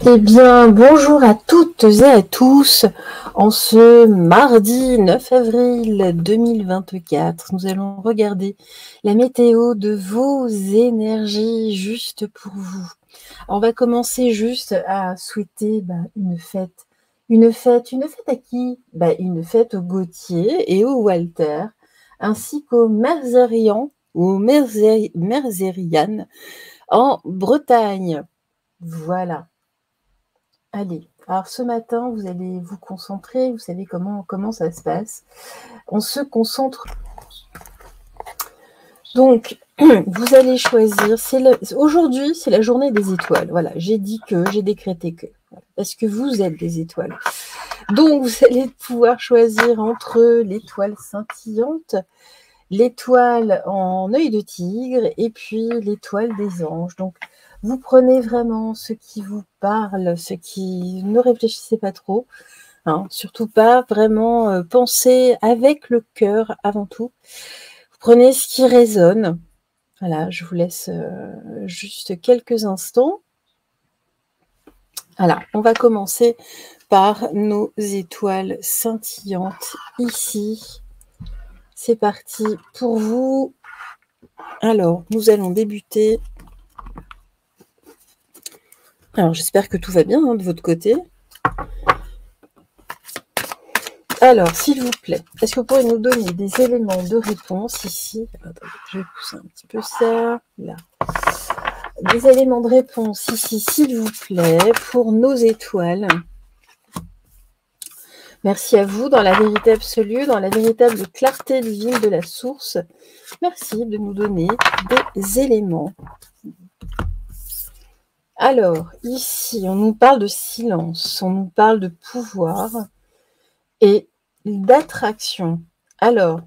Eh bien, bonjour à toutes et à tous. En ce mardi 9 avril 2024, nous allons regarder la météo de vos énergies juste pour vous. Alors, on va commencer juste à souhaiter une fête. Une fête à qui? Une fête au Gauthier et au Walter, ainsi qu'aux Merzerians ou Merzerianes en Bretagne. Voilà. Allez, alors ce matin, vous allez vous concentrer, vous savez comment ça se passe. On se concentre. Donc, vous allez choisir, aujourd'hui, c'est la journée des étoiles. Voilà, j'ai décrété que, parce que vous êtes des étoiles. Donc, vous allez pouvoir choisir entre l'étoile scintillante, l'étoile en œil de tigre et puis l'étoile des anges. Donc, vous prenez vraiment ce qui vous parle, ce qui... Ne réfléchissez pas trop, hein, surtout pas, vraiment pensez avec le cœur avant tout. Vous prenez ce qui résonne. Voilà, je vous laisse juste quelques instants. Voilà, on va commencer par nos étoiles scintillantes ici. C'est parti pour vous. Alors, nous allons débuter. Alors, j'espère que tout va bien de votre côté. Alors, s'il vous plaît, est-ce que vous pourriez nous donner des éléments de réponse ici? Attendez, je vais pousser un petit peu ça, là. Des éléments de réponse ici, s'il vous plaît, pour nos étoiles. Merci à vous, dans la vérité absolue, dans la véritable clarté divine de la source. Merci de nous donner des éléments. Alors, ici, on nous parle de silence, on nous parle de pouvoir et d'attraction. Alors,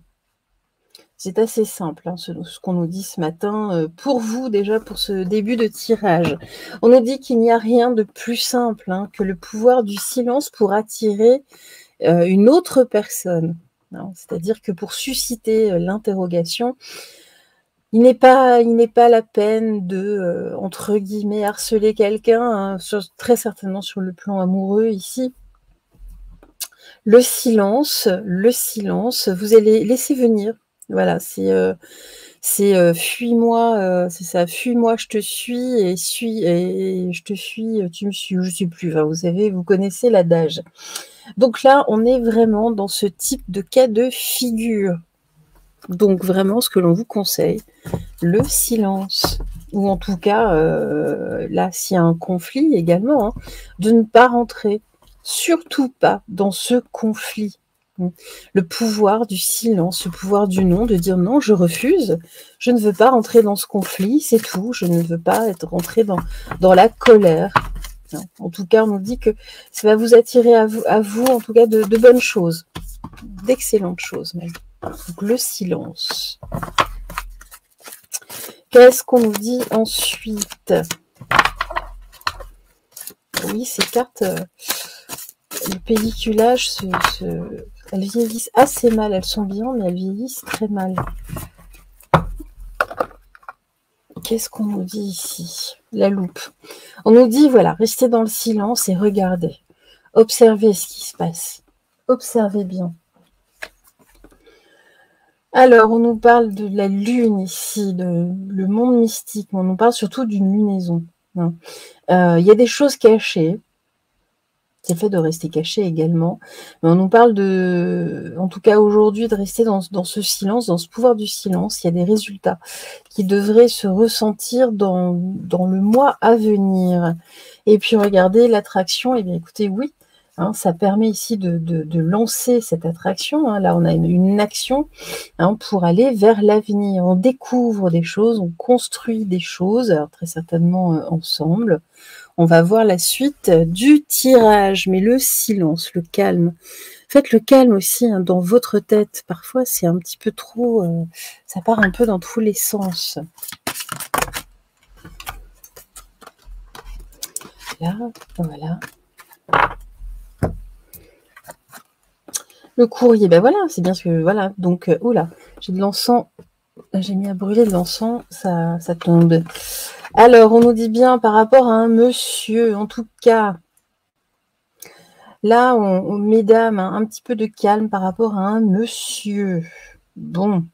c'est assez simple, hein, ce qu'on nous dit ce matin. Pour vous, déjà, pour ce début de tirage, on nous dit qu'il n'y a rien de plus simple que le pouvoir du silence pour attirer une autre personne. C'est-à-dire que pour susciter l'interrogation, il n'est pas la peine de, entre guillemets, harceler quelqu'un, très certainement sur le plan amoureux ici. Le silence, vous allez laisser venir. Voilà, c'est fuis-moi, c'est ça, fuis-moi, je te suis, et je te fuis, tu me suis, je ne sais plus. Enfin, vous savez, vous connaissez l'adage. Donc là, on est vraiment dans ce type de cas de figure. Donc vraiment, ce que l'on vous conseille, le silence, ou en tout cas, là, s'il y a un conflit également, de ne pas rentrer, surtout pas dans ce conflit. Le pouvoir du silence, le pouvoir du non, de dire non, je refuse, je ne veux pas rentrer dans ce conflit, c'est tout, je ne veux pas être rentré dans la colère. En tout cas, on nous dit que ça va vous attirer à vous en tout cas, de bonnes choses, d'excellentes choses même. Donc le silence. Qu'est-ce qu'on nous dit ensuite? Oui, ces cartes, le pelliculage, elles vieillissent assez mal. Elles sont bien, mais elles vieillissent très mal. Qu'est-ce qu'on nous dit ici? La loupe. On nous dit, voilà, restez dans le silence et regardez. Observez ce qui se passe. Observez bien. Alors, on nous parle de la lune ici, le monde mystique. On nous parle surtout d'une lunaison. Il y a des choses cachées. C'est le fait de rester caché également. Mais on nous parle en tout cas aujourd'hui, de rester dans ce silence, dans ce pouvoir du silence. Il y a des résultats qui devraient se ressentir dans le mois à venir. Et puis, regardez l'attraction. Eh bien, écoutez, oui. Ça permet ici de lancer cette attraction. Là, on a une action pour aller vers l'avenir. On découvre des choses, on construit des choses, alors très certainement ensemble. On va voir la suite du tirage, mais le silence, le calme. Faites le calme aussi dans votre tête. Parfois, c'est un petit peu trop... ça part un peu dans tous les sens. Là, voilà. Le courrier, ben voilà, c'est bien ce que... Voilà, donc, oula, j'ai de l'encens, j'ai mis à brûler de l'encens, ça tombe. Alors, on nous dit bien par rapport à un monsieur, en tout cas, là, mesdames, un petit peu de calme par rapport à un monsieur. Bon,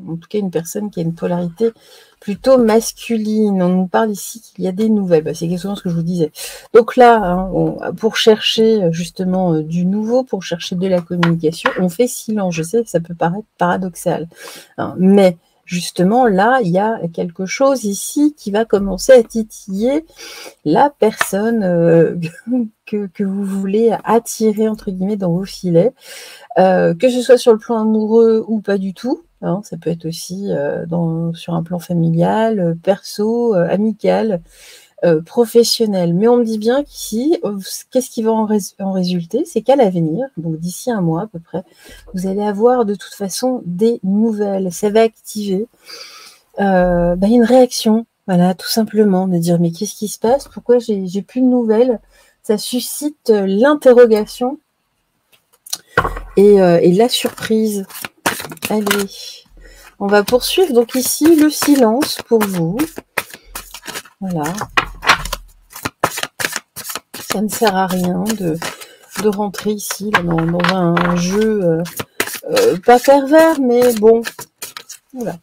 en tout cas, une personne qui a une polarité plutôt masculine. On nous parle ici qu'il y a des nouvelles. C'est exactement ce que je vous disais. Donc là, hein, pour chercher justement du nouveau, pour chercher de la communication, on fait silence. Je sais que ça peut paraître paradoxal, hein, mais justement, là, il y a quelque chose ici qui va commencer à titiller la personne que vous voulez attirer, entre guillemets, dans vos filets, que ce soit sur le plan amoureux ou pas du tout. Hein, ça peut être aussi sur un plan familial, perso, amical, professionnel. Mais on me dit bien qu'ici, qu'est-ce qui va en résulter? C'est qu'à l'avenir, donc d'ici un mois à peu près, vous allez avoir de toute façon des nouvelles. Ça va activer une réaction, voilà, tout simplement, de dire mais qu'est-ce qui se passe? Pourquoi j'ai plus de nouvelles? Ça suscite l'interrogation et la surprise. Allez, on va poursuivre. Donc ici, le silence pour vous. Voilà. Ça ne sert à rien de rentrer ici là, dans un jeu pas pervers, mais bon, voilà.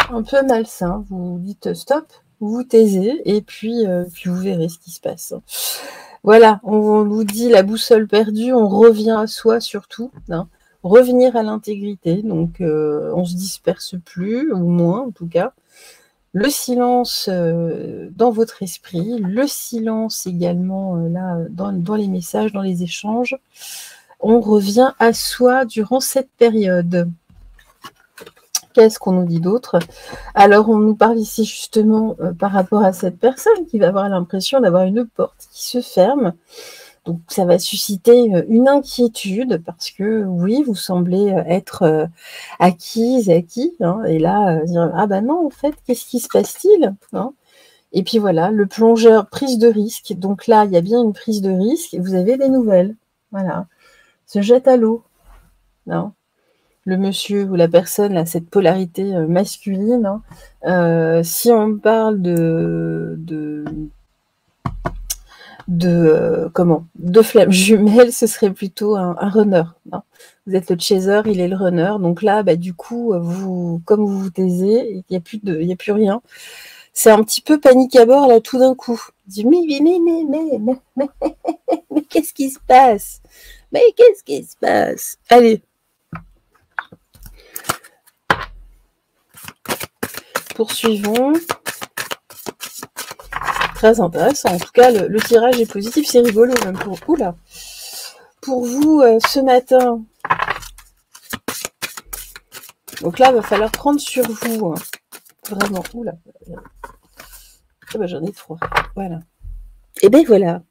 Un peu malsain. Vous dites stop, vous vous taisez, et puis vous verrez ce qui se passe. Voilà, on nous dit la boussole perdue, on revient à soi surtout, hein. Revenir à l'intégrité, donc on se disperse plus, ou moins en tout cas. Le silence dans votre esprit, le silence également là dans les messages, dans les échanges. On revient à soi durant cette période. Qu'est-ce qu'on nous dit d'autre? Alors, on nous parle ici justement par rapport à cette personne qui va avoir l'impression d'avoir une porte qui se ferme. Donc, ça va susciter une inquiétude parce que, oui, vous semblez être acquis, hein, et là, dire « Ah ben non, en fait, qu'est-ce qui se passe-t-il » hein. Et puis voilà, le plongeur, prise de risque. Donc là, il y a bien une prise de risque et vous avez des nouvelles. Voilà. Se jette à l'eau. Non. Le monsieur ou la personne a cette polarité masculine. Hein. Si on parle de flammes jumelles, ce serait plutôt un runner. Hein. Vous êtes le chaser, il est le runner. Donc là, du coup, comme vous vous taisez, il n'y a plus rien. C'est un petit peu panique à bord là tout d'un coup. Je dis mais qu'est-ce qui se passe? Mais qu'est-ce qui se passe? Allez. Poursuivons. Très intéressant. En tout cas, le tirage est positif, c'est rigolo même pour vous là. Pour vous ce matin. Donc là, il va falloir prendre sur vous. Hein. Vraiment. Oula. J'en ai trois. Voilà. Et bien voilà.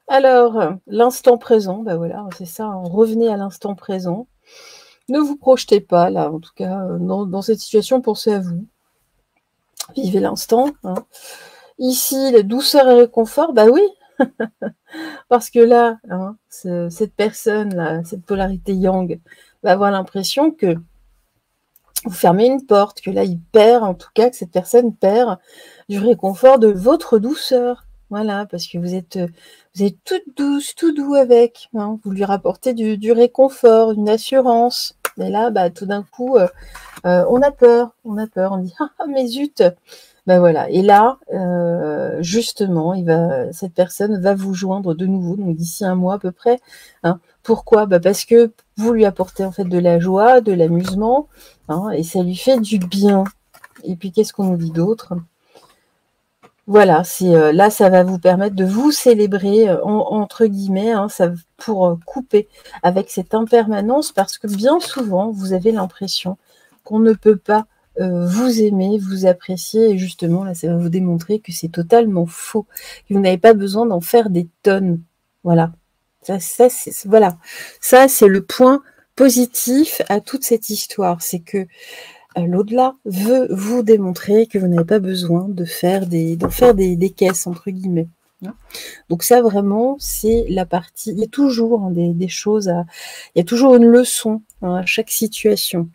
Alors, l'instant présent, voilà, c'est ça. Hein. Revenez à l'instant présent. Ne vous projetez pas là, en tout cas, dans cette situation, pensez à vous. Vivez l'instant. Hein. Ici, la douceur et réconfort, oui. Parce que là, hein, cette personne-là, cette polarité yang, va avoir l'impression que vous fermez une porte, que là, il perd, en tout cas, que cette personne perd du réconfort de votre douceur. Voilà, parce que vous êtes toute douce, tout doux avec. Hein. Vous lui rapportez du réconfort, une assurance. Mais là, tout d'un coup, on a peur. On dit, ah, mais zut. Voilà. Et là, justement, cette personne va vous joindre de nouveau, donc d'ici un mois à peu près. Hein. Pourquoi? Parce que vous lui apportez en fait de la joie, de l'amusement, hein, et ça lui fait du bien. Et puis, qu'est-ce qu'on nous dit d'autre? Voilà, là, ça va vous permettre de vous célébrer, entre guillemets, hein, pour couper avec cette impermanence, parce que bien souvent, vous avez l'impression qu'on ne peut pas vous aimer, vous apprécier, et justement, là, ça va vous démontrer que c'est totalement faux, que vous n'avez pas besoin d'en faire des tonnes. Voilà. Ça, c'est le point positif à toute cette histoire, c'est que l'au-delà veut vous démontrer que vous n'avez pas besoin d'en faire des caisses, entre guillemets. Donc ça, vraiment, c'est la partie... Il y a toujours des choses il y a toujours une leçon à chaque situation.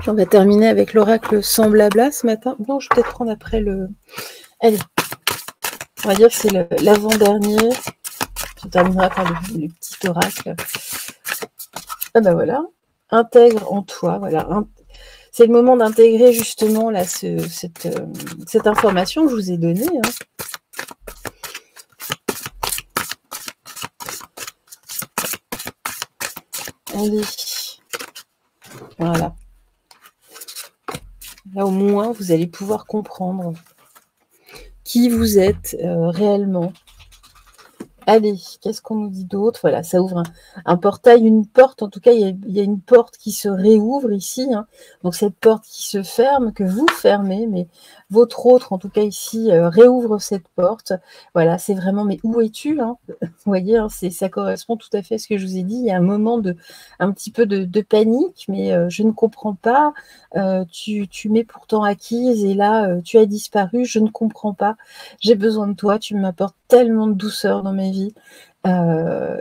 On va terminer avec l'oracle sans blabla ce matin. Bon, je vais peut-être prendre après le... Allez, on va dire que c'est l'avant-dernier. Je terminerai par le petit oracle. Ah ben voilà, intègre en toi, voilà. C'est le moment d'intégrer justement là cette information que je vous ai donnée. Hein. Allez, voilà. Là au moins, vous allez pouvoir comprendre qui vous êtes réellement. Allez, qu'est-ce qu'on nous dit d'autre? Voilà, ça ouvre un portail, une porte. En tout cas, il y a une porte qui se réouvre ici. Hein. Donc, cette porte qui se ferme, que vous fermez, mais votre autre, en tout cas ici, réouvre cette porte. Voilà, c'est vraiment, mais où es-tu hein? Vous voyez, hein, ça correspond tout à fait à ce que je vous ai dit. Il y a un moment un petit peu de panique, mais je ne comprends pas. Tu m'es pourtant acquise et là, tu as disparu. Je ne comprends pas. J'ai besoin de toi. Tu m'apportes tellement de douceur dans ma vie.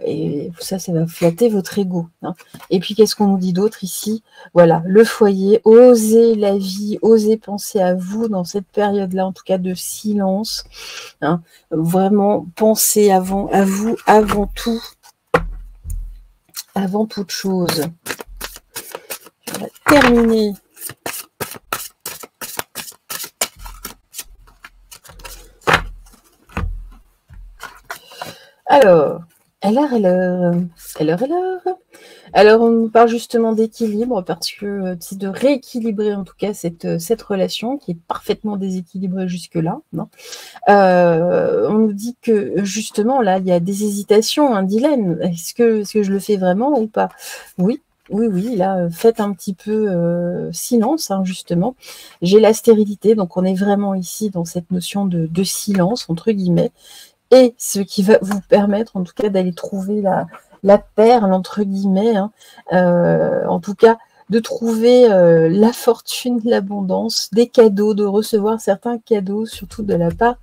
Et ça va flatter votre ego. Hein. Et puis, qu'est-ce qu'on nous dit d'autre ici? Voilà, le foyer, osez la vie, osez penser à vous dans cette période-là, en tout cas de silence. Hein. Vraiment, pensez à vous avant tout, avant toute chose. On va terminer. Alors, alors, on nous parle justement d'équilibre parce que c'est de rééquilibrer en tout cas cette relation qui est parfaitement déséquilibrée jusque-là. On nous dit que justement là, il y a des hésitations, un dilemme. Est-ce que je le fais vraiment ou pas? Oui. Oui, là, faites un petit peu silence, hein, justement. J'ai la stérilité, donc on est vraiment ici dans cette notion de silence, entre guillemets. Et ce qui va vous permettre, en tout cas, d'aller trouver la perle, entre guillemets, hein, en tout cas, de trouver la fortune, l'abondance, des cadeaux, de recevoir certains cadeaux, surtout de la part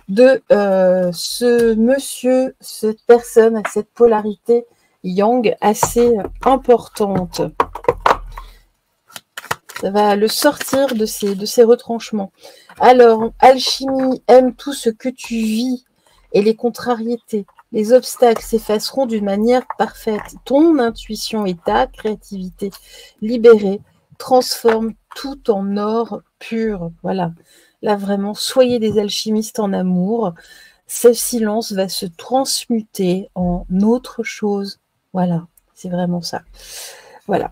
de ce monsieur, cette personne, à cette polarité yang assez importante. Ça va le sortir de ses retranchements. Alors, alchimie, aime tout ce que tu vis et les contrariétés, les obstacles s'effaceront d'une manière parfaite. Ton intuition et ta créativité libérée transforment tout en or pur. Voilà. Là, vraiment, soyez des alchimistes en amour. Ce silence va se transmuter en autre chose. Voilà, c'est vraiment ça. Voilà.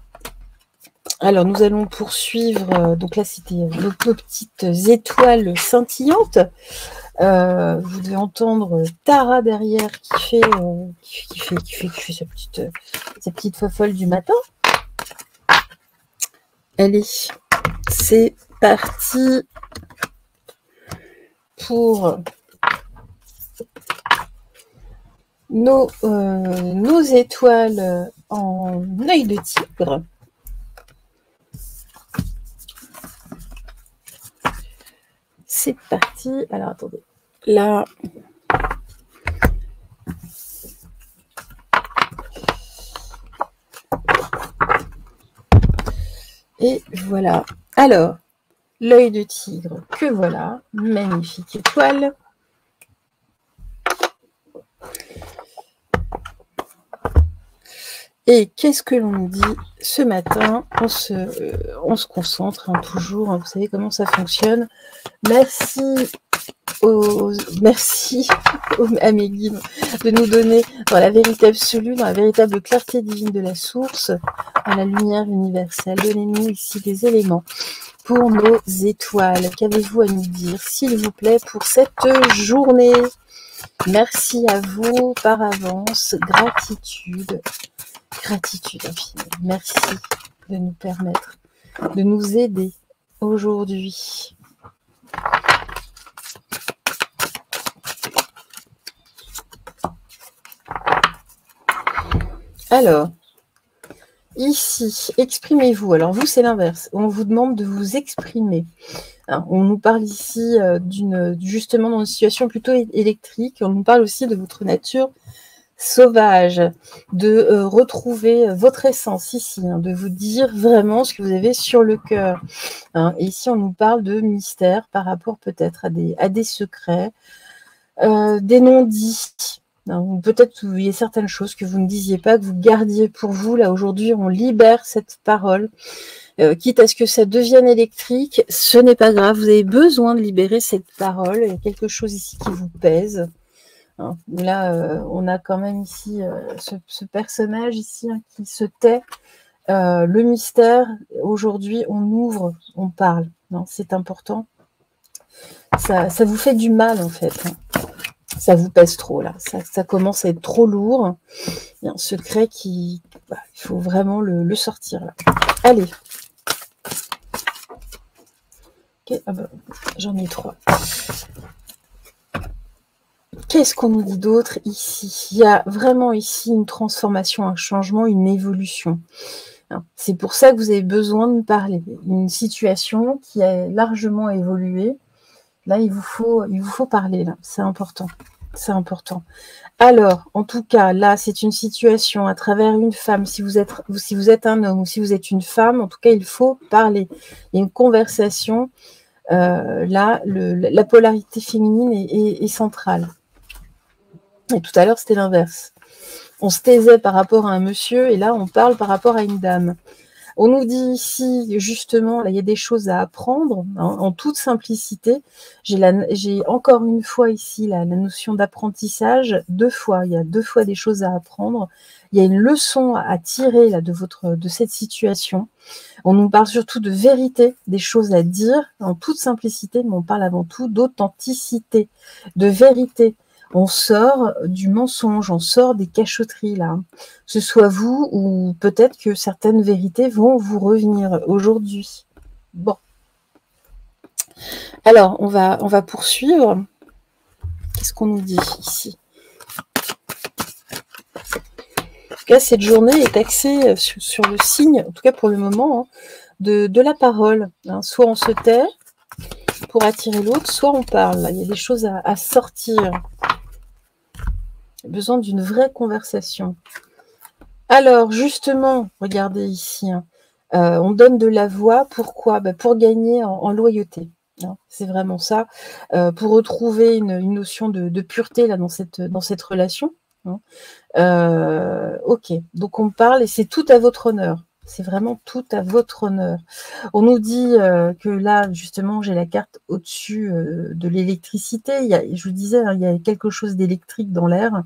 Alors, nous allons poursuivre. Donc là, c'était nos petites étoiles scintillantes. Vous devez entendre Tara derrière qui fait sa petite fofolle du matin. Allez, c'est parti pour nos étoiles en œil de tigre. C'est parti. Alors, attendez. Là. Et voilà. Alors, l'œil de tigre, que voilà. Magnifique étoile. Et qu'est-ce que l'on dit ce matin? On se concentre hein, toujours. Hein, vous savez comment ça fonctionne. Merci à mes guides de nous donner dans la vérité absolue, dans la véritable clarté divine de la source, dans la lumière universelle. Donnez-nous ici des éléments pour nos étoiles. Qu'avez-vous à nous dire, s'il vous plaît, pour cette journée? Merci à vous par avance. Gratitude infinie. Merci de nous permettre, de nous aider aujourd'hui. Alors, ici, exprimez-vous. Alors vous, c'est l'inverse. On vous demande de vous exprimer. Hein, on nous parle ici justement dans une situation plutôt électrique. On nous parle aussi de votre nature sauvage, de retrouver votre essence ici, hein, de vous dire vraiment ce que vous avez sur le cœur. Hein. Et ici, on nous parle de mystère par rapport peut-être à des secrets, des non-dits. Peut-être qu'il y a certaines choses que vous ne disiez pas, que vous gardiez pour vous. Là, aujourd'hui, on libère cette parole. Quitte à ce que ça devienne électrique, ce n'est pas grave. Vous avez besoin de libérer cette parole. Il y a quelque chose ici qui vous pèse. Hein. Là, on a quand même ici ce personnage ici hein, qui se tait. Le mystère, aujourd'hui, on ouvre, on parle. C'est important. Ça vous fait du mal, en fait. Hein. Ça vous pèse trop, là. Ça commence à être trop lourd. Il y a un secret qui... Bah, il faut vraiment le sortir, là. Allez. Okay. Ah bah, j'en ai 3. Qu'est-ce qu'on nous dit d'autre ici? Il y a vraiment ici une transformation, un changement, une évolution. C'est pour ça que vous avez besoin de me parler. Une situation qui a largement évolué. Là, il vous faut parler. Là, c'est important. C'est important. Alors, en tout cas, là, c'est une situation à travers une femme. Si vous êtes un homme ou si vous êtes une femme, en tout cas, il faut parler. Il y a une conversation. Là, la polarité féminine est centrale. Et tout à l'heure, c'était l'inverse. On se taisait par rapport à un monsieur et là, on parle par rapport à une dame. On nous dit ici, justement, là, il y a des choses à apprendre, hein, en toute simplicité. J'ai encore une fois ici la notion d'apprentissage, 2 fois. Il y a 2 fois des choses à apprendre. Il y a une leçon à tirer là, de cette situation. On nous parle surtout de vérité, des choses à dire, en toute simplicité, mais on parle avant tout d'authenticité, de vérité. On sort du mensonge, on sort des cachotteries là. Que ce soit vous ou peut-être que certaines vérités vont vous revenir aujourd'hui. Bon. Alors, on va poursuivre. Qu'est-ce qu'on nous dit ici? En tout cas, cette journée est axée sur le signe, en tout cas pour le moment, hein, de la parole. Hein. Soit on se tait pour attirer l'autre, soit on parle. Là. Il y a des choses à sortir. Besoin d'une vraie conversation. Alors, justement, regardez ici, hein, on donne de la voix, pourquoi? Pour gagner en loyauté. Hein, c'est vraiment ça. Pour retrouver une notion de pureté là, dans cette relation. Hein. Ok, donc on parle et c'est tout à votre honneur. C'est vraiment tout à votre honneur. On nous dit que là, justement, j'ai la carte au-dessus de l'électricité. Je vous disais, hein, il y a quelque chose d'électrique dans l'air.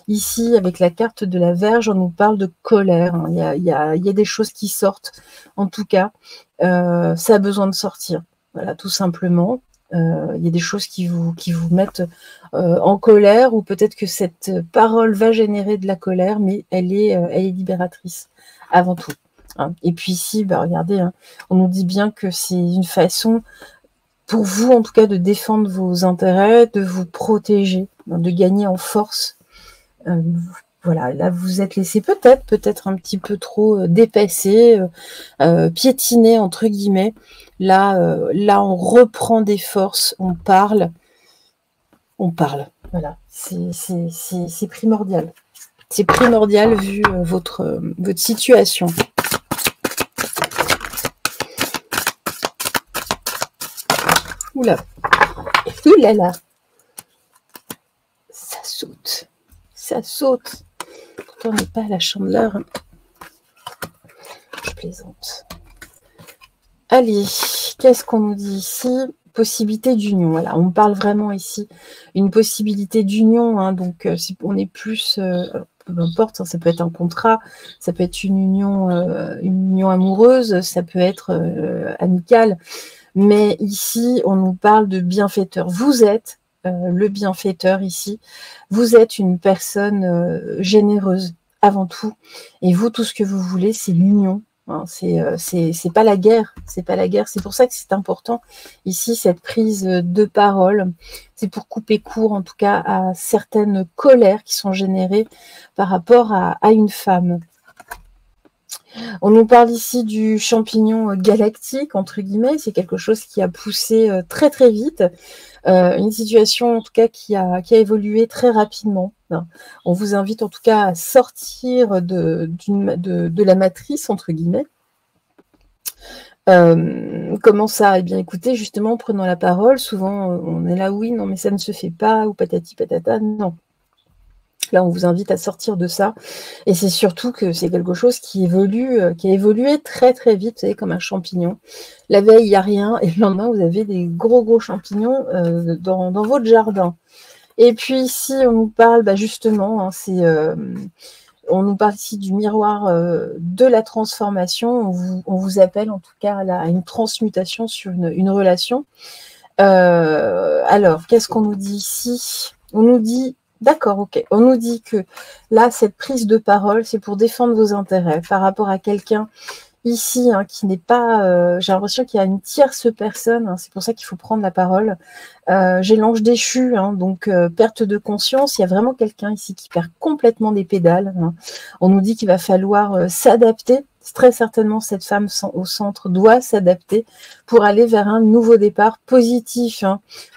Ici, avec la carte de la Vierge, on nous parle de colère. Hein. Il y a des choses qui sortent. En tout cas, ça a besoin de sortir. Voilà, tout simplement. Il y a des choses qui vous mettent en colère, ou peut-être que cette parole va générer de la colère, mais elle est libératrice avant tout. Hein. Et puis ici, regardez, hein, on nous dit bien que c'est une façon pour vous, en tout cas, de défendre vos intérêts, de vous protéger, hein, de gagner en force. Voilà, là vous êtes laissé peut-être un petit peu trop dépasser, piétiner entre guillemets. Là, on reprend des forces, on parle. Voilà, c'est primordial. C'est primordial vu votre situation. Oula, oulala, ça saute. Ça saute. Pourtant, on n'est pas à la chandeleur. Je plaisante. Allez, qu'est-ce qu'on nous dit ici? Possibilité d'union. Voilà, on parle vraiment ici une possibilité d'union. Hein, donc, on est plus, peu importe, hein, ça peut être un contrat, ça peut être une union amoureuse, ça peut être amicale. Mais ici, on nous parle de bienfaiteur. Vous êtes le bienfaiteur ici. Vous êtes une personne généreuse avant tout. Et vous, tout ce que vous voulez, c'est l'union. Hein, c'est pas la guerre. C'est pas la guerre. C'est pour ça que c'est important ici, cette prise de parole. C'est pour couper court, en tout cas, à certaines colères qui sont générées par rapport à une femme. On nous parle ici du champignon galactique, entre guillemets. C'est quelque chose qui a poussé très très vite. Une situation en tout cas qui a évolué très rapidement. On vous invite en tout cas à sortir de la matrice, entre guillemets. Comment ça? Eh bien écoutez, justement, prenant la parole, souvent on est là, oui, non, mais ça ne se fait pas, ou patati patata, non. Là, on vous invite à sortir de ça. Et c'est surtout que c'est quelque chose qui évolue, qui a évolué très très vite, vous savez, comme un champignon. La veille, il n'y a rien, et le lendemain, vous avez des gros champignons dans votre jardin. Et puis ici, on nous parle, justement, hein, on nous parle ici du miroir de la transformation. On vous appelle en tout cas à une transmutation sur une relation. Alors, qu'est-ce qu'on nous dit ici? On nous dit, d'accord, ok, on nous dit que là, cette prise de parole, c'est pour défendre vos intérêts par rapport à quelqu'un ici qui n'est pas... j'ai l'impression qu'il y a une tierce personne, c'est pour ça qu'il faut prendre la parole. J'ai l'ange déchu, donc perte de conscience. Il y a vraiment quelqu'un ici qui perd complètement des pédales. On nous dit qu'il va falloir s'adapter. Très certainement, cette femme au centre doit s'adapter pour aller vers un nouveau départ positif.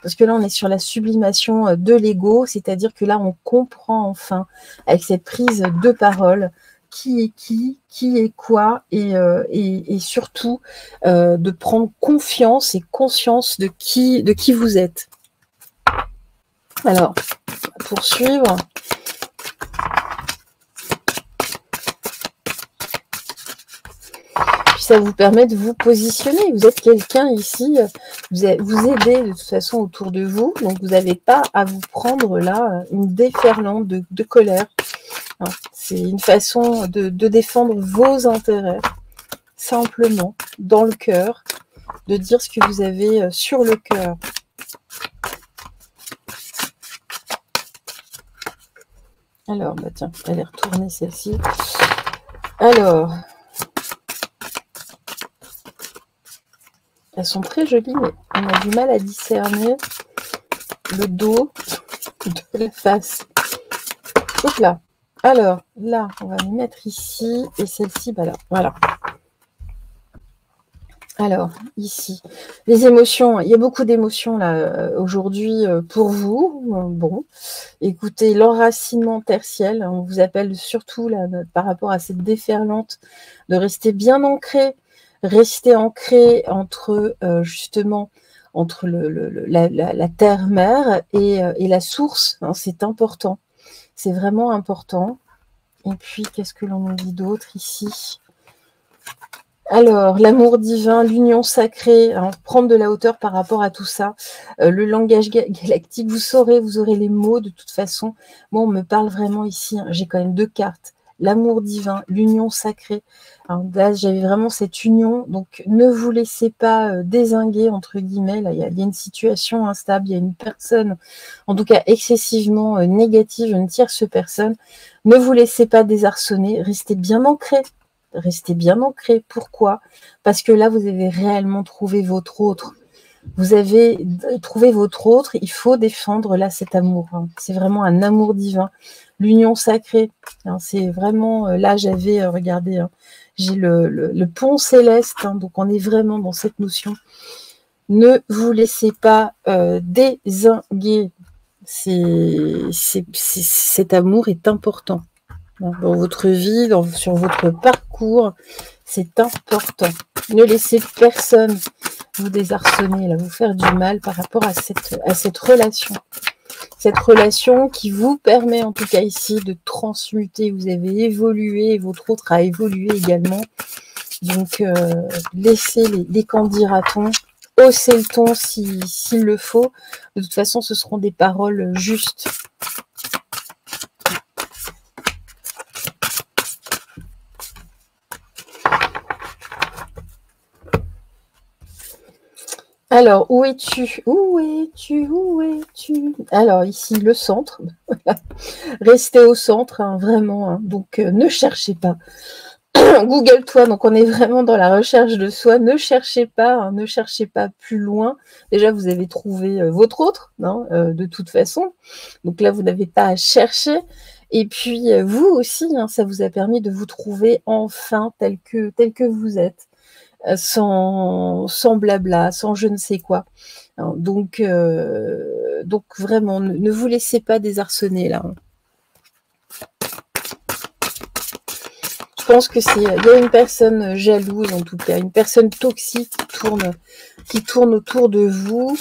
Parce que là, on est sur la sublimation de l'ego, c'est-à-dire que là, on comprend enfin, avec cette prise de parole, qui est quoi, et surtout de prendre confiance et conscience de qui vous êtes. Alors, pour suivre, puis ça vous permet de vous positionner. Vous êtes quelqu'un ici, vous aidez de toute façon autour de vous, donc vous n'avez pas à vous prendre là une déferlante de colère. C'est une façon de défendre vos intérêts, simplement, dans le cœur, de dire ce que vous avez sur le cœur. Alors, tiens, elle est retournée celle-ci. Alors, elles sont très jolies, mais on a du mal à discerner le dos de la face. Hop là. Alors, là, on va les mettre ici, et celle-ci, là. Voilà. Alors, ici, les émotions, il y a beaucoup d'émotions là aujourd'hui pour vous. Bon, écoutez, l'enracinement tertiel, on vous appelle surtout là, par rapport à cette déferlante, de rester bien ancré, entre justement entre la terre-mère et la source. C'est important, c'est vraiment important. Et puis, qu'est-ce que l'on nous dit d'autre ici ? Alors, l'amour divin, l'union sacrée, prendre de la hauteur par rapport à tout ça. Le langage galactique, vous aurez les mots de toute façon. Moi, on me parle vraiment ici, j'ai quand même 2 cartes. L'amour divin, l'union sacrée. Là, j'avais vraiment cette union. Donc, ne vous laissez pas dézinguer, entre guillemets. Là, il y a une situation instable, il y a une personne, en tout cas excessivement négative, une tierce personne. Ne vous laissez pas désarçonner, restez bien ancrés. Restez bien ancré. Pourquoi? Parce que là, vous avez réellement trouvé votre autre. Vous avez trouvé votre autre. Il faut défendre là cet amour. C'est vraiment un amour divin. L'union sacrée. C'est vraiment... Là, j'avais... regardez, j'ai le pont céleste. Donc, on est vraiment dans cette notion. Ne vous laissez pas dézinguer. Cet amour est important. Dans votre vie, sur votre parcours, c'est important. Ne laissez personne vous désarçonner, là, vous faire du mal par rapport à cette relation. Cette relation qui vous permet, en tout cas ici, de transmuter. Vous avez évolué, votre autre a évolué également. Donc, laissez les candidatons, haussez le ton s'il le faut. De toute façon, ce seront des paroles justes. Alors, où es-tu? Où es-tu? Où es-tu? Alors, ici, le centre. Restez au centre, vraiment. Donc, ne cherchez pas. Google-toi. Donc, on est vraiment dans la recherche de soi. Ne cherchez pas, ne cherchez pas plus loin. Déjà, vous avez trouvé votre autre, de toute façon. Donc là, vous n'avez pas à chercher. Et puis, vous aussi, hein, ça vous a permis de vous trouver enfin tel que vous êtes, sans blabla, sans je ne sais quoi. Hein, donc vraiment, ne vous laissez pas désarçonner là, hein. Je pense que il y a une personne jalouse, en tout cas, une personne toxique qui tourne autour de vous.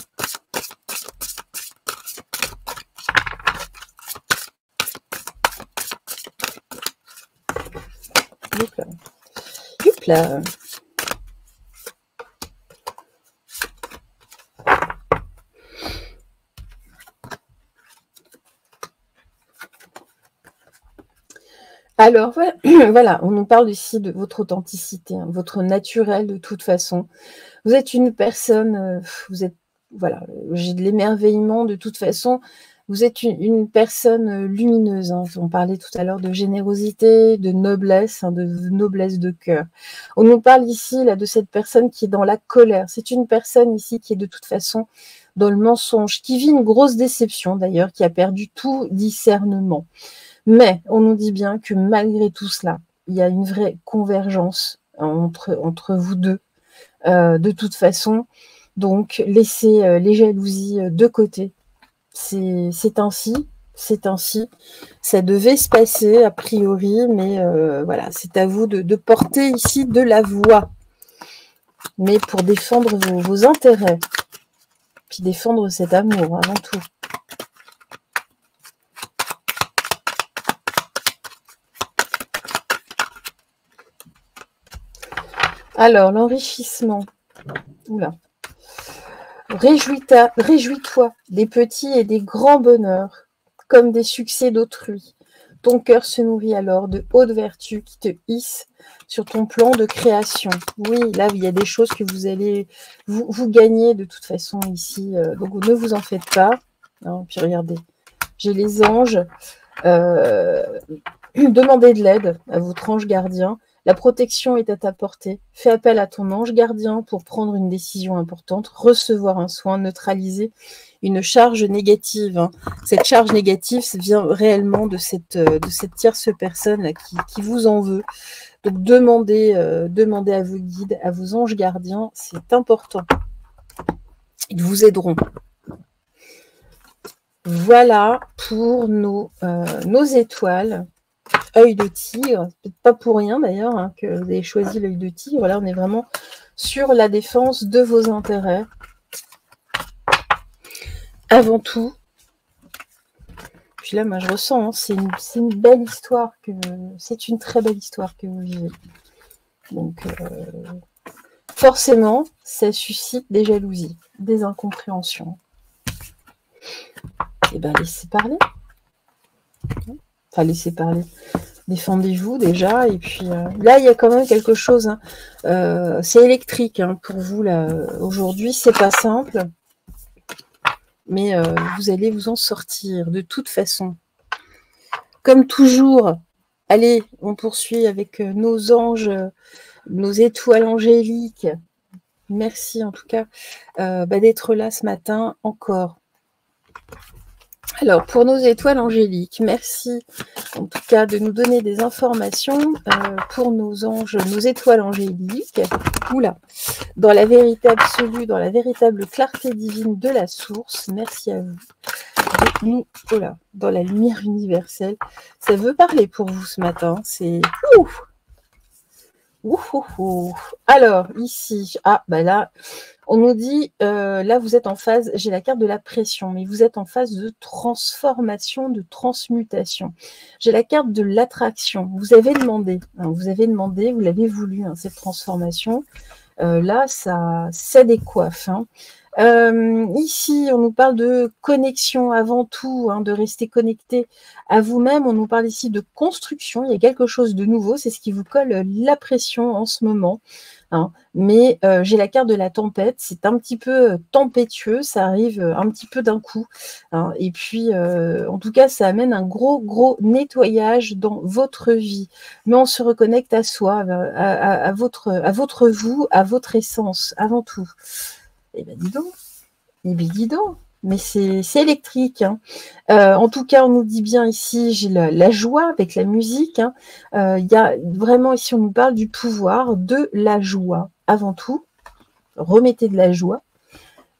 Hop là. Hop là. Alors, voilà, on nous parle ici de votre authenticité, hein, votre naturel de toute façon. Vous êtes une personne, vous êtes, voilà, j'ai de l'émerveillement de toute façon. Vous êtes une personne lumineuse, hein. On parlait tout à l'heure de générosité, de noblesse, hein, de noblesse de cœur. On nous parle ici là de cette personne qui est dans la colère. C'est une personne ici qui est de toute façon dans le mensonge, qui vit une grosse déception d'ailleurs, qui a perdu tout discernement. Mais on nous dit bien que malgré tout cela, il y a une vraie convergence entre vous deux, de toute façon. Donc, laissez les jalousies de côté. C'est ainsi, c'est ainsi. Ça devait se passer a priori, mais voilà, c'est à vous de porter ici de la voix. Mais pour défendre vos intérêts, puis défendre cet amour avant tout. Alors, l'enrichissement. Oula. Réjouis-toi des petits et des grands bonheurs, comme des succès d'autrui. Ton cœur se nourrit alors de hautes vertus qui te hissent sur ton plan de création. Oui, là, il y a des choses que vous allez vous gagner de toute façon ici. Donc, ne vous en faites pas. Hein, puis regardez, j'ai les anges. Demandez de l'aide à votre ange gardien. La protection est à ta portée. Fais appel à ton ange gardien pour prendre une décision importante, recevoir un soin, neutraliser une charge négative. Hein. Cette charge négative vient réellement de cette tierce personne là, qui vous en veut. Donc demandez à vos guides, à vos anges gardiens, c'est important. Ils vous aideront. Voilà pour nos étoiles. Œil de tigre, peut-être pas pour rien d'ailleurs hein, que vous avez choisi l'œil de tigre. Là, on est vraiment sur la défense de vos intérêts. Avant tout. Puis là, moi, je ressens, hein, c'est une belle histoire, c'est une très belle histoire que vous vivez. Donc, forcément, ça suscite des jalousies, des incompréhensions. Et bien, laissez parler. Enfin, laissez parler. Défendez-vous déjà. Et puis là, il y a quand même quelque chose. Hein. C'est électrique hein, pour vous là. Aujourd'hui, c'est pas simple. Mais vous allez vous en sortir de toute façon. Comme toujours, allez, on poursuit avec nos anges, nos étoiles angéliques. Merci en tout cas d'être là ce matin encore. Alors, pour nos étoiles angéliques, merci en tout cas de nous donner des informations pour nos anges, nos étoiles angéliques. Oula, dans la vérité absolue, dans la véritable clarté divine de la source. Merci à vous. Nous, voilà, dans la lumière universelle. Ça veut parler pour vous ce matin. C'est ouf. Alors, ici, là, on nous dit, là, vous êtes en phase, j'ai la carte de la pression, mais vous êtes en phase de transformation, de transmutation. J'ai la carte de l'attraction. Vous avez demandé, vous l'avez voulu, hein, cette transformation. Là, ça décoiffe. Hein. Ici, on nous parle de connexion avant tout, hein, de rester connecté à vous-même. On nous parle ici de construction. Il y a quelque chose de nouveau. C'est ce qui vous colle la pression en ce moment. Hein. Mais j'ai la carte de la tempête. C'est un petit peu tempétueux. Ça arrive un petit peu d'un coup. Hein. Et puis, en tout cas, ça amène un gros nettoyage dans votre vie. Mais on se reconnecte à soi, à votre vous, à votre essence, avant tout. Eh bien, dis donc. mais c'est électrique. Hein. En tout cas, on nous dit bien ici, j'ai la joie avec la musique. Hein. Il y a vraiment ici, on nous parle du pouvoir de la joie. Avant tout, remettez de la joie.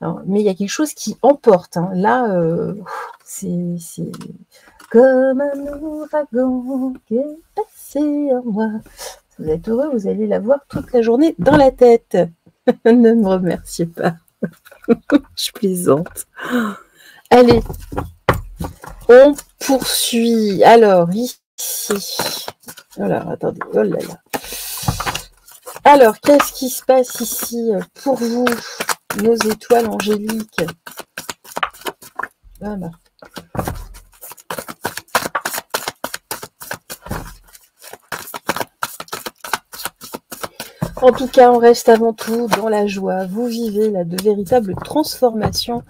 Alors, mais il y a quelque chose qui emporte. Hein. Là, c'est comme un ouragan qui est passé en moi. Vous êtes heureux, vous allez la voir toute la journée dans la tête. Ne me remerciez pas. Je plaisante. Allez, on poursuit. Alors, ici. Alors, attendez. Oh là là. Alors, qu'est-ce qui se passe ici pour vous, nos étoiles angéliques? Voilà. En tout cas, on reste avant tout dans la joie. Vous vivez là de véritables transformations.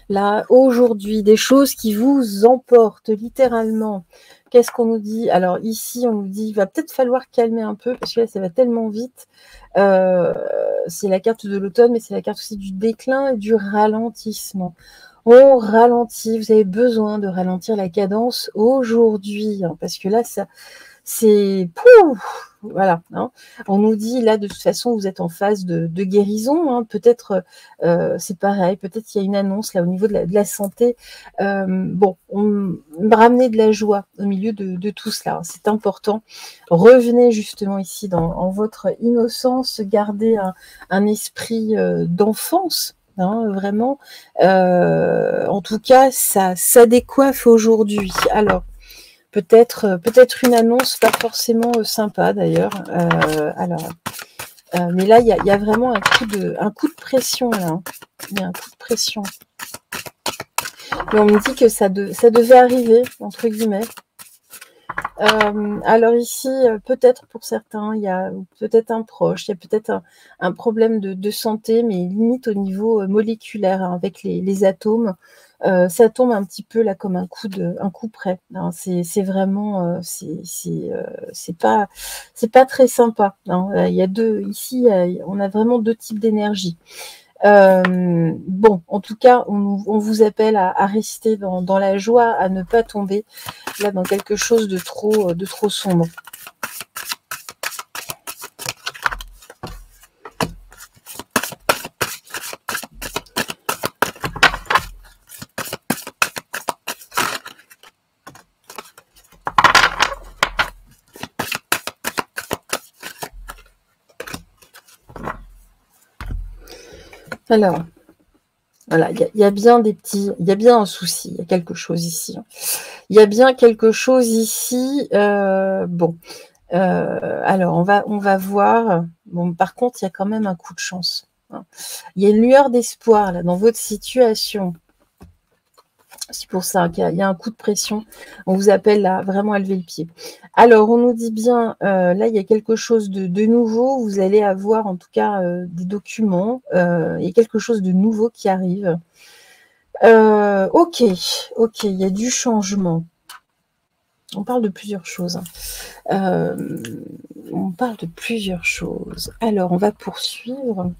Là, aujourd'hui, des choses qui vous emportent littéralement. Qu'est-ce qu'on nous dit? Alors ici, on nous dit, il va peut-être falloir calmer un peu, parce que là, ça va tellement vite. C'est la carte de l'automne, mais c'est la carte aussi du déclin et du ralentissement. On ralentit, vous avez besoin de ralentir la cadence aujourd'hui, hein, parce que là, ça... c'est voilà. Hein. On nous dit là de toute façon vous êtes en phase de guérison. Hein. Peut-être c'est pareil. Peut-être il y a une annonce là au niveau de la santé. Bon, on ramener de la joie au milieu de tout cela. Hein. C'est important. Revenez justement ici en votre innocence. Gardez un esprit d'enfance. Hein, vraiment. En tout cas, ça décoiffe aujourd'hui. Alors. Peut-être une annonce pas forcément sympa d'ailleurs. Mais là, il y a vraiment un coup de pression là. Hein. Il y a un coup de pression. Mais on me dit que ça devait arriver, entre guillemets. Alors ici, peut-être pour certains, il y a peut-être un proche, il y a peut-être un problème de santé, mais limite au niveau moléculaire, hein, avec les atomes. Ça tombe un petit peu là comme un coup près. Hein. C'est vraiment, c'est pas très sympa. Hein. Il y a ici, on a vraiment deux types d'énergie. Bon, en tout cas, on vous appelle à rester dans la joie, à ne pas tomber là dans quelque chose de trop sombre. Alors, voilà, il y a bien des petits, il y a bien un souci, il y a quelque chose ici. Il y a bien quelque chose ici. Bon, alors on va voir. Bon, par contre, il y a quand même un coup de chance. Hein. Il y a une lueur d'espoir là dans votre situation. C'est pour ça qu'il y a un coup de pression. On vous appelle là vraiment à lever le pied. Alors, on nous dit bien, là, il y a quelque chose de nouveau. Vous allez avoir en tout cas des documents. Il y a quelque chose de nouveau qui arrive. Ok, il y a du changement. On parle de plusieurs choses. On parle de plusieurs choses. Alors, on va poursuivre.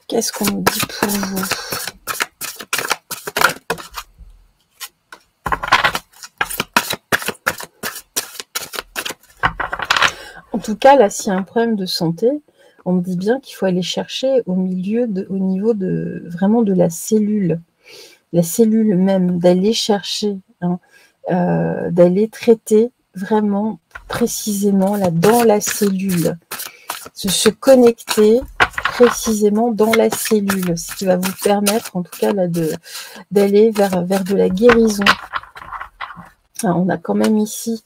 Qu'est-ce qu'on nous dit pour vous? En tout cas, là, s'il y a un problème de santé, on me dit bien qu'il faut aller chercher au niveau de vraiment de la cellule même, d'aller chercher, hein, d'aller traiter vraiment précisément là dans la cellule, se connecter précisément dans la cellule, ce qui va vous permettre en tout cas là d'aller vers de la guérison. Hein, on a quand même ici,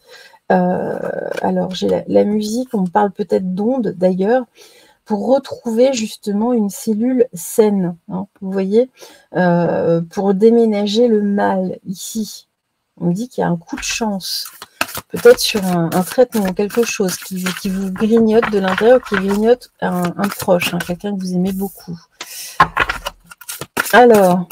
alors j'ai la musique, on parle peut-être d'ondes d'ailleurs, pour retrouver justement une cellule saine. Hein, vous voyez, pour déménager le mal ici. On me dit qu'il y a un coup de chance. Peut-être sur un traitement, quelque chose qui vous grignote de l'intérieur, qui grignote un proche, hein, quelqu'un que vous aimez beaucoup. Alors...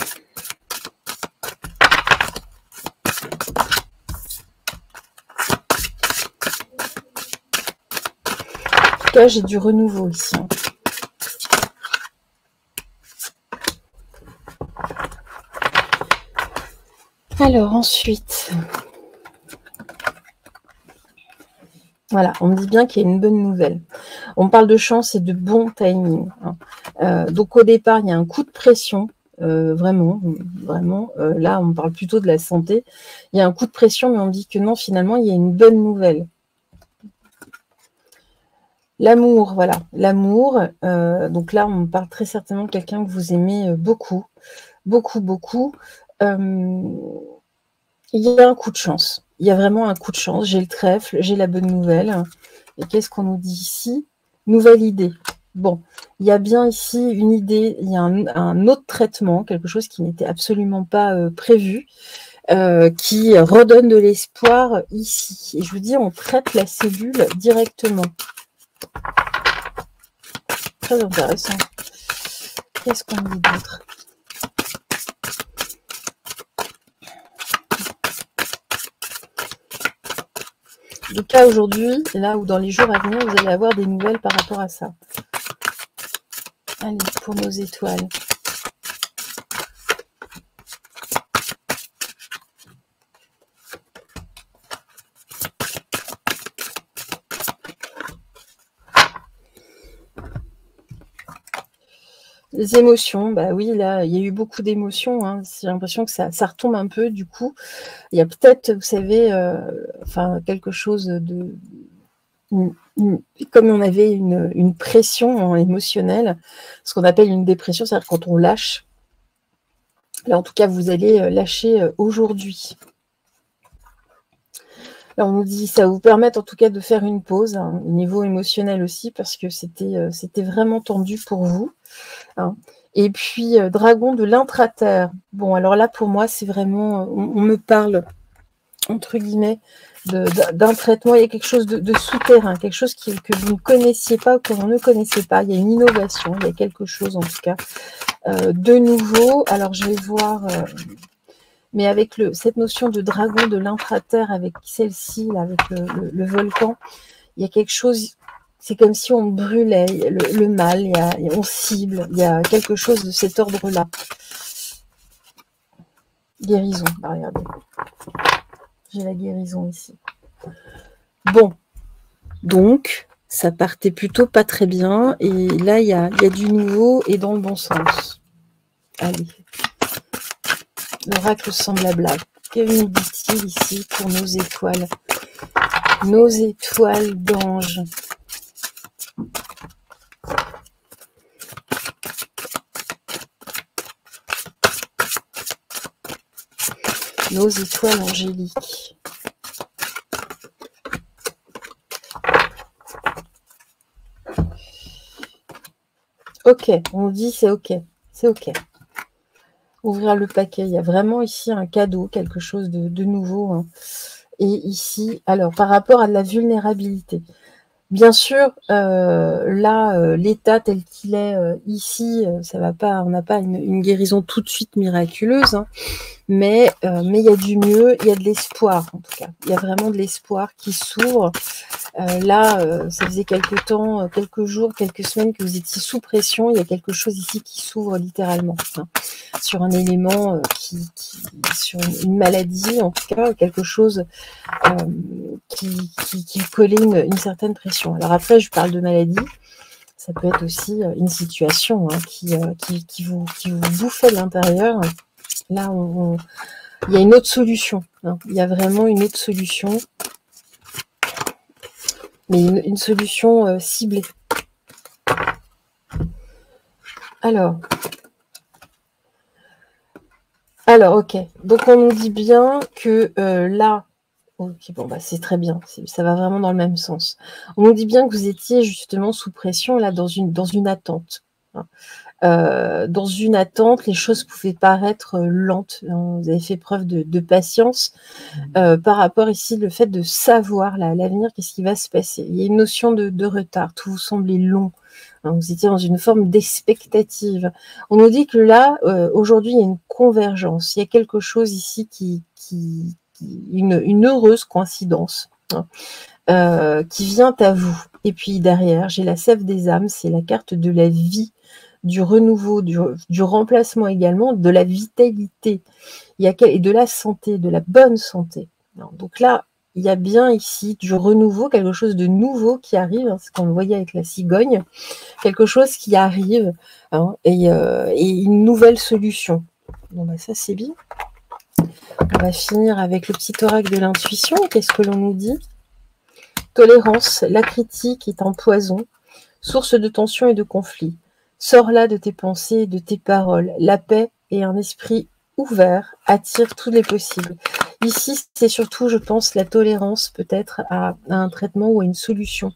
Là, j'ai du renouveau ici. Alors ensuite, voilà, on me dit bien qu'il y a une bonne nouvelle. On parle de chance et de bon timing. Donc au départ, il y a un coup de pression, vraiment. Là, on parle plutôt de la santé. Il y a un coup de pression, mais on dit que non, finalement, il y a une bonne nouvelle. L'amour, voilà, l'amour. Donc là, on parle très certainement de quelqu'un que vous aimez beaucoup, beaucoup, beaucoup. Il y a un coup de chance. Il y a vraiment un coup de chance. J'ai le trèfle, j'ai la bonne nouvelle. Et qu'est-ce qu'on nous dit ici? Nouvelle idée. Bon, il y a bien ici une idée, il y a un autre traitement, quelque chose qui n'était absolument pas prévu, qui redonne de l'espoir ici. Et je vous dis, on traite la cellule directement. Très intéressant. Qu'est-ce qu'on dit d'autre? Donc là, aujourd'hui, là ou dans les jours à venir, vous allez avoir des nouvelles par rapport à ça. Allez, pour nos étoiles. Les émotions, bah oui, là, il y a eu beaucoup d'émotions. Hein. J'ai l'impression que ça retombe un peu, du coup. Il y a peut-être, vous savez, enfin, quelque chose de... Comme on avait une pression émotionnelle, ce qu'on appelle une dépression, c'est-à-dire quand on lâche. Là, en tout cas, vous allez lâcher aujourd'hui. Là, on nous dit, ça va vous permettre en tout cas de faire une pause, hein, au niveau émotionnel aussi, parce que c'était vraiment tendu pour vous. Hein. Et puis, dragon de l'intraterre. Bon, alors là, pour moi, c'est vraiment, on me parle, entre guillemets, d'un traitement. Il y a quelque chose de souterrain, quelque chose que vous ne connaissiez pas ou que l'on ne connaissait pas. Il y a une innovation, il y a quelque chose, en tout cas, de nouveau. Alors, je vais voir... mais avec cette notion de dragon de l'intraterre, avec celle-ci, avec le volcan, il y a quelque chose, c'est comme si on brûlait le mal, on cible, il y a quelque chose de cet ordre-là. Guérison, bah regardez, j'ai la guérison ici. Bon, donc, ça partait plutôt pas très bien, et là, il y a du nouveau et dans le bon sens. Allez. L'oracle semble à blague. Que nous dit-il ici pour nos étoiles? Nos étoiles d'ange. Nos étoiles angéliques. Ok, on nous dit c'est ok. C'est ok. Ouvrir le paquet. Il y a vraiment ici un cadeau, quelque chose de nouveau. Hein. Et ici, alors, par rapport à de la vulnérabilité. Bien sûr, là, l'état tel qu'il est ici, ça va pas, on n'a pas une guérison tout de suite miraculeuse, hein, mais il y a du mieux, il y a de l'espoir en tout cas. Il y a vraiment de l'espoir qui s'ouvre. Là, ça faisait quelques temps, quelques jours, quelques semaines que vous étiez sous pression. Il y a quelque chose ici qui s'ouvre littéralement, hein, sur un élément sur une maladie, en tout cas, quelque chose qui collait une certaine pression. Alors après, je parle de maladie. Ça peut être aussi une situation hein, qui vous bouffait de l'intérieur. Là, il y a une autre solution. Hein. Il y a vraiment une autre solution. Mais une solution ciblée. Alors, ok. Donc, on nous dit bien que là, ok, bon, bah, c'est très bien. Ça va vraiment dans le même sens. On nous dit bien que vous étiez justement sous pression, là, dans une attente. Hein. Dans une attente, les choses pouvaient paraître lentes. Hein. Vous avez fait preuve de patience par rapport ici, le fait de savoir l'avenir, qu'est-ce qui va se passer. Il y a une notion de retard, tout vous semblait long. Hein, vous étiez dans une forme d'expectative. On nous dit que là, aujourd'hui, il y a une convergence. Il y a quelque chose ici une heureuse coïncidence hein, qui vient à vous. Et puis derrière, j'ai la sève des âmes, c'est la carte de la vie du renouveau, du remplacement également, de la vitalité et de la santé, de la bonne santé. Donc là, il y a bien ici du renouveau, quelque chose de nouveau qui arrive, hein, ce qu'on voyait avec la cigogne, quelque chose qui arrive, hein, et une nouvelle solution. Bon, bah ça, c'est bien. On va finir avec le petit oracle de l'intuition. Qu'est-ce que l'on nous dit? Tolérance, la critique est un poison, source de tension et de conflit. Sors là de tes pensées et de tes paroles. La paix et un esprit ouvert attirent tous les possibles. Ici, c'est surtout, je pense, la tolérance peut-être à un traitement ou à une solution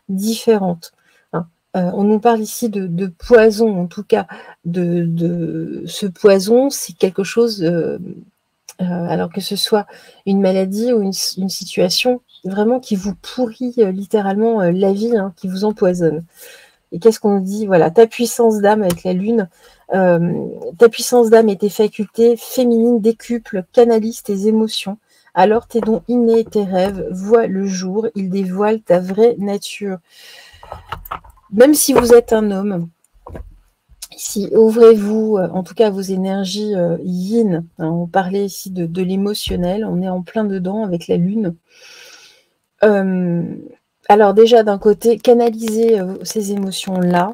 différente. Hein. On nous parle ici de poison, en tout cas, de ce poison, c'est quelque chose, alors que ce soit une maladie ou une situation vraiment qui vous pourrit littéralement la vie, hein, qui vous empoisonne. Et qu'est-ce qu'on nous dit? Voilà, ta puissance d'âme avec la lune, ta puissance d'âme et tes facultés féminines décuplent, canalisent tes émotions. Alors tes dons innés et tes rêves voient le jour, ils dévoilent ta vraie nature. Même si vous êtes un homme, ici, ouvrez-vous en tout cas à vos énergies yin. Hein, on parlait ici de l'émotionnel, on est en plein dedans avec la lune. Alors déjà, d'un côté, canaliser ces émotions-là.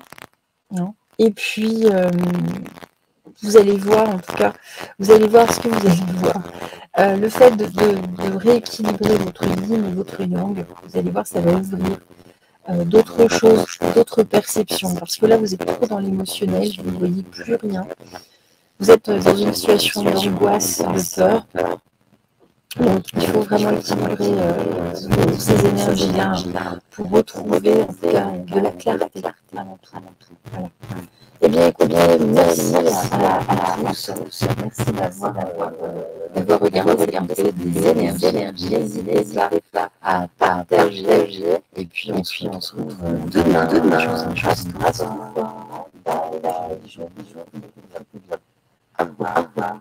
Hein, et puis, vous allez voir, en tout cas, vous allez voir ce que vous allez voir. Le fait de rééquilibrer votre yin et votre yang, vous allez voir, ça va ouvrir d'autres choses, d'autres perceptions. Parce que là, vous êtes trop dans l'émotionnel, vous ne voyez plus rien. Vous êtes dans une situation d'angoisse, de peur. Donc, il faut vraiment équilibrer ces énergies-là pour retrouver en tout cas de la clarté avant tout. Voilà. Eh bien, écoutez, merci à tous. Merci d'avoir regardé des énergies. N'hésitez pas à partager. Et puis, on se retrouve demain. Au revoir. Au revoir.